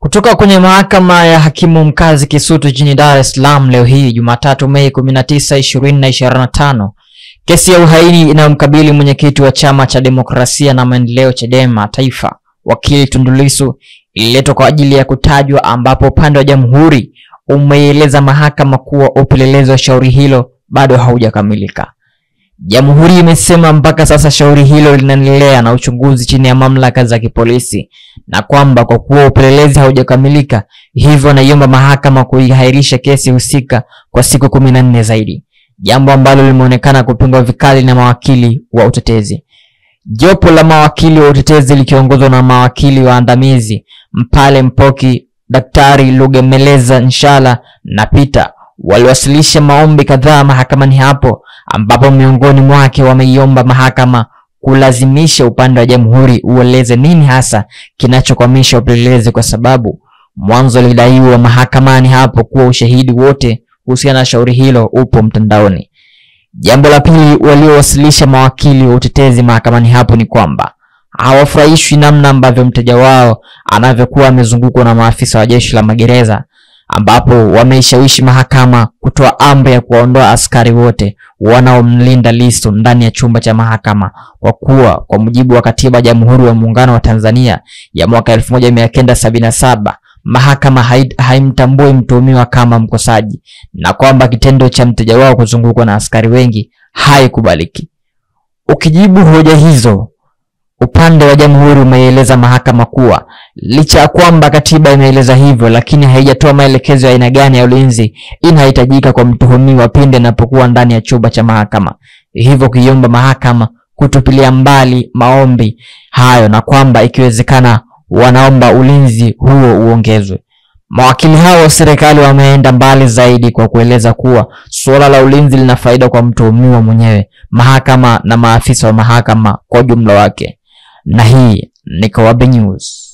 Kutoka kwenye mahakama ya hakimu mkazi Kisutu jijini Dar es Salaam leo hii Jumatatu Mei 19, 2025, kesi ya uhaini inayomkabili mwenyekiti wa Chama cha Demokrasia na Maendeleo Chadema Taifa, wakili Tundu Lissu, ililetwa kwa ajili ya kutajwa, ambapo upande wa jamhuri umeeleza mahakama kuwa upelelezi wa shauri hilo bado haujakamilika. Jamhuri imesema mpaka sasa shauri hilo linaendelea na uchunguzi chini ya mamlaka za kipolisi, na kwamba kwa kuwa upelelezi haujakamilika, hivyo naiomba mahakama kuihairisha kesi husika kwa siku 14 zaidi, jambo ambalo limeonekana kupingwa vikali na mawakili wa utetezi. Jopo la mawakili wa utetezi likiongozwa na mawakili waandamizi Mpale Mpoki, Daktari Lugemeleza Nshala na Peter waliwasilisha maombi kadhaa mahakamani hapo, ambapo miongoni mwake wameiomba mahakama kulazimisha upande wa jamhuri ueleze nini hasa kinachokwamisha upelelezi, kwa sababu mwanzo lidaiwa mahakamani hapo kuwa ushahidi wote kuhusiana na shauri hilo upo mtandaoni. Jambo la pili waliowasilisha mawakili wa utetezi mahakamani hapo ni kwamba hawafurahishwi namna ambavyo mteja wao anavyokuwa amezungukwa na maafisa wa jeshi la magereza, ambapo wameishawishi mahakama kutoa amri ya kuwaondoa askari wote wanaomlinda Lissu ndani ya chumba cha mahakama, kwa kuwa kwa mujibu wa katiba ya Jamhuri ya Muungano wa Tanzania ya mwaka 1977 mahakama haimtambui mtuhumiwa kama mkosaji, na kwamba kitendo cha mteja wao kuzungukwa na askari wengi haikubaliki. Ukijibu hoja hizo, upande wa jamhuri umeeleza mahakama kuwa licha ya kwamba katiba imeeleza hivyo, lakini haijatoa maelekezo ya aina gani ya ulinzi inahitajika kwa mtuhumiwa pindi anapokuwa ndani ya chumba cha mahakama, hivyo kuiomba mahakama kutupilia mbali maombi hayo, na kwamba ikiwezekana wanaomba ulinzi huo uongezwe. Mawakili hao wa serikali wameenda mbali zaidi kwa kueleza kuwa suala la ulinzi lina faida kwa mtuhumiwa mwenyewe, mahakama na maafisa wa mahakama kwa jumla wake. Na hii ni Kawabe News.